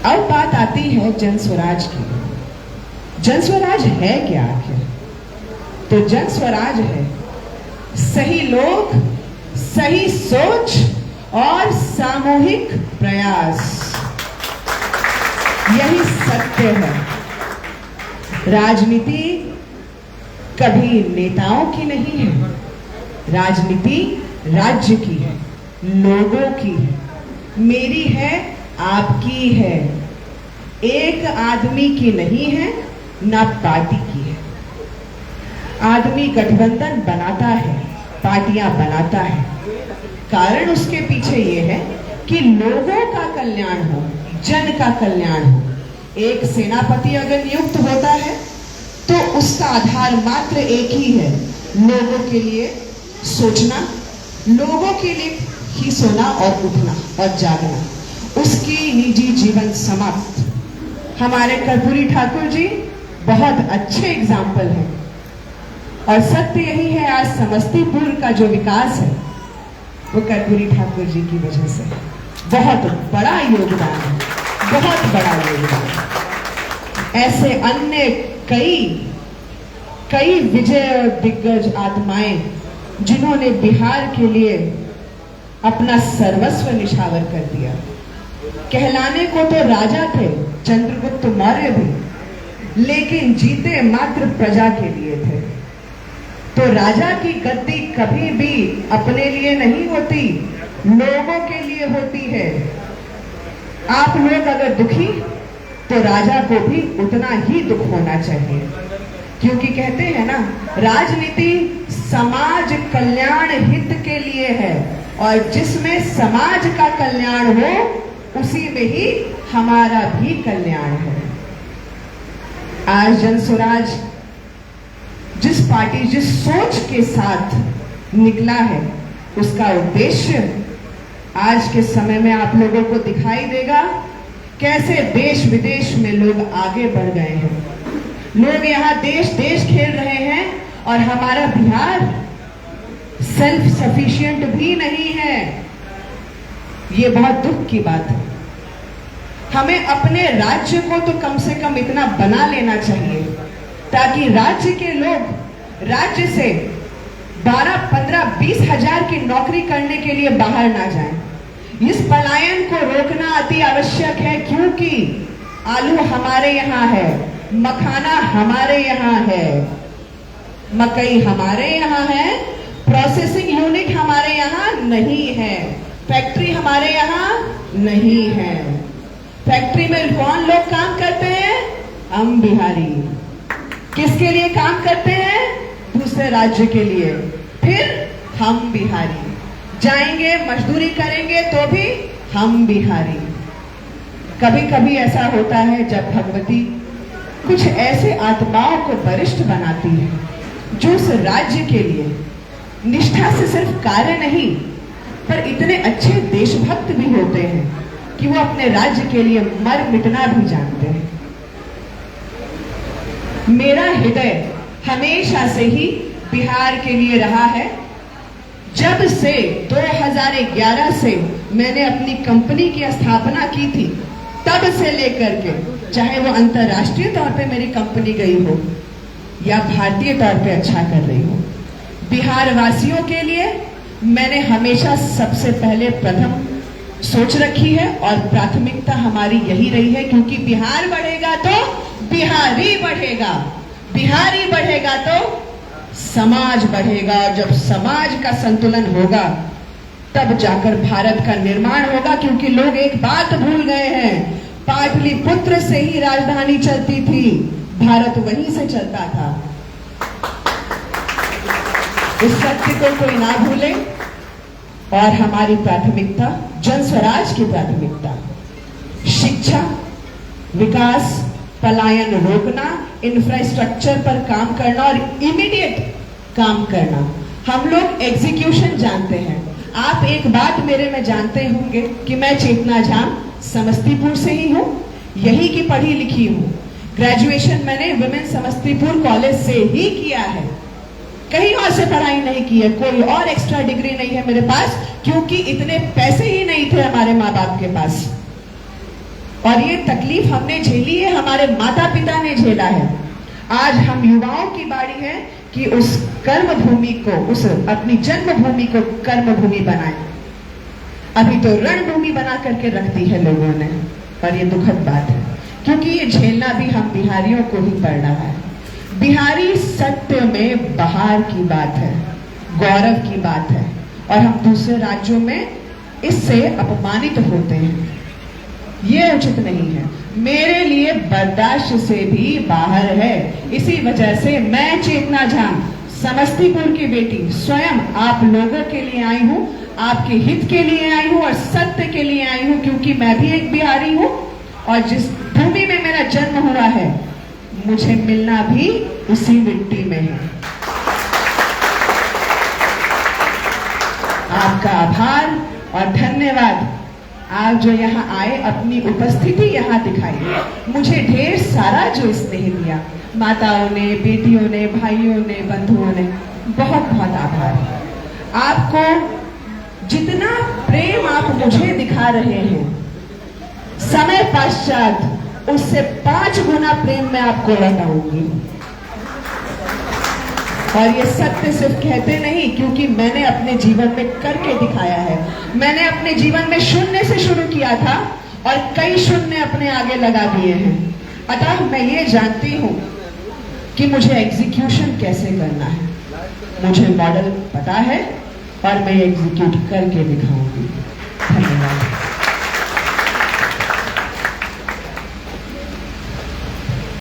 अब बात आती है जन स्वराज की। जन स्वराज है क्या आखिर? तो जन स्वराज है सही लोग, सही सोच और सामूहिक प्रयास। यही सत्य है। राजनीति कभी नेताओं की नहीं है, राजनीति राज्य की है, लोगों की है, मेरी है, आपकी है। एक आदमी की नहीं है, ना पार्टी की है। आदमी गठबंधन बनाता है, पार्टियां बनाता है, कारण उसके पीछे ये है कि लोगों का कल्याण हो, जन का कल्याण हो। एक सेनापति अगर नियुक्त होता है तो उसका आधार मात्र एक ही है, लोगों के लिए सोचना, लोगों के लिए ही सोना और उठना और जागना। उसकी निजी जीवन समाप्त। हमारे कर्पूरी ठाकुर जी बहुत अच्छे एग्जाम्पल हैं और सत्य यही है, आज समस्तीपुर का जो विकास है वो कर्पूरी ठाकुर जी की वजह से बहुत बड़ा योगदान है, बहुत बड़ा योगदान। ऐसे अन्य कई विजय और दिग्गज आत्माएं जिन्होंने बिहार के लिए अपना सर्वस्व निछावर कर दिया। कहलाने को तो राजा थे चंद्रगुप्त मौर्य भी, लेकिन जीते मात्र प्रजा के लिए थे। तो राजा की गद्दी कभी भी अपने लिए नहीं होती, लोगों के लिए होती है। आप लोग अगर दुखी तो राजा को भी उतना ही दुख होना चाहिए, क्योंकि कहते हैं ना, राजनीति समाज कल्याण हित के लिए है और जिसमें समाज का कल्याण हो उसी में ही हमारा भी कल्याण है। आज जन स्वराज जिस पार्टी, जिस सोच के साथ निकला है, उसका उद्देश्य आज के समय में आप लोगों को दिखाई देगा। कैसे देश विदेश में लोग आगे बढ़ गए हैं, लोग यहाँ देश देश खेल रहे हैं और हमारा बिहार सेल्फ सफिशिएंट भी नहीं है। ये बहुत दुख की बात है। हमें अपने राज्य को तो कम से कम इतना बना लेना चाहिए ताकि राज्य के लोग राज्य से 12, 15, 20 हजार की नौकरी करने के लिए बाहर ना जाएं। इस पलायन को रोकना अति आवश्यक है, क्योंकि आलू हमारे यहाँ है, मखाना हमारे यहाँ है, मकई हमारे यहाँ है, प्रोसेसिंग यूनिट हमारे यहाँ नहीं है, फैक्ट्री हमारे यहाँ नहीं है। फैक्ट्री में कौन लोग काम करते हैं? हम बिहारी। किसके लिए काम करते हैं? दूसरे राज्य के लिए। फिर हम बिहारी जाएंगे, मजदूरी करेंगे तो भी हम बिहारी। कभी कभी ऐसा होता है जब भगवती कुछ ऐसे आत्माओं को वरिष्ठ बनाती है जो उस राज्य के लिए निष्ठा से सिर्फ कार्य नहीं पर इतने अच्छे देशभक्त भी होते हैं कि वो अपने राज्य के लिए मर मिटना भी जानते हैं। मेरा हृदय हमेशा से ही बिहार के लिए रहा है। जब से 2011 से मैंने अपनी कंपनी की स्थापना की थी, तब से लेकर के, चाहे वो अंतर्राष्ट्रीय तौर पे मेरी कंपनी गई हो या भारतीय तौर पे अच्छा कर रही हो, बिहार वासियों के लिए मैंने हमेशा सबसे पहले प्रथम सोच रखी है और प्राथमिकता हमारी यही रही है, क्योंकि बिहार बढ़ेगा तो बिहारी बढ़ेगा, बिहारी बढ़ेगा तो समाज बढ़ेगा, और जब समाज का संतुलन होगा तब जाकर भारत का निर्माण होगा। क्योंकि लोग एक बात भूल गए हैं, पाटलिपुत्र से ही राजधानी चलती थी, भारत वहीं से चलता था। इस सत्य को कोई ना भूले और हमारी प्राथमिकता, जन स्वराज की प्राथमिकता, शिक्षा, विकास, पलायन रोकना, इंफ्रास्ट्रक्चर पर काम करना और इमीडिएट काम करना। हम लोग एग्जीक्यूशन जानते हैं। आप एक बात मेरे में जानते होंगे कि मैं चेतना झाम समस्तीपुर से ही हूँ, यही की पढ़ी लिखी हूँ। ग्रेजुएशन मैंने विमेन समस्तीपुर कॉलेज से ही किया है, कहीं और से पढ़ाई नहीं की है, कोई और एक्स्ट्रा डिग्री नहीं है मेरे पास, क्योंकि इतने पैसे ही नहीं थे हमारे माँ बाप के पास। और ये तकलीफ हमने झेली है, हमारे माता पिता ने झेला है। आज हम युवाओं की बारी है कि उस कर्म भूमि को, उस अपनी जन्मभूमि को कर्म भूमि बनाएं। अभी तो रणभूमि बना करके रख दी है लोगों ने, और ये दुखद बात है, क्योंकि ये झेलना भी हम बिहारियों को ही पड़ रहा है। बिहारी सत्य में बहार की बात है, गौरव की बात है, और हम दूसरे राज्यों में इससे अपमानित होते हैं। ये उचित नहीं है, मेरे लिए बर्दाश्त से भी बाहर है। इसी वजह से मैं चेतना झाम, समस्तीपुर की बेटी, स्वयं आप लोगों के लिए आई हूँ, आपके हित के लिए आई हूँ और सत्य के लिए आई हूँ, क्योंकि मैं भी एक बिहारी हूँ और जिस भूमि में मेरा जन्म हुआ है मुझे मिलना भी उसी मिट्टी में है। आपका आभार और धन्यवाद। आप जो यहाँ आए, अपनी उपस्थिति यहाँ दिखाई, मुझे ढेर सारा जो स्नेह दिया, माताओं ने, बेटियों ने, भाइयों ने, बंधुओं ने, बहुत बहुत आभार। आपको जितना प्रेम आप मुझे दिखा रहे हैं, समय पश्चात उससे 5 गुना प्रेम मैं आपको लौटाऊंगी। और ये सत्य सिर्फ कहते नहीं, क्योंकि मैंने अपने जीवन में करके दिखाया है। मैंने अपने जीवन में शून्य से शुरू किया था और कई शून्य अपने आगे लगा दिए हैं। अतः मैं ये जानती हूं कि मुझे एग्जीक्यूशन कैसे करना है, मुझे मॉडल पता है और मैं एग्जीक्यूट करके दिखाऊंगी। धन्यवाद।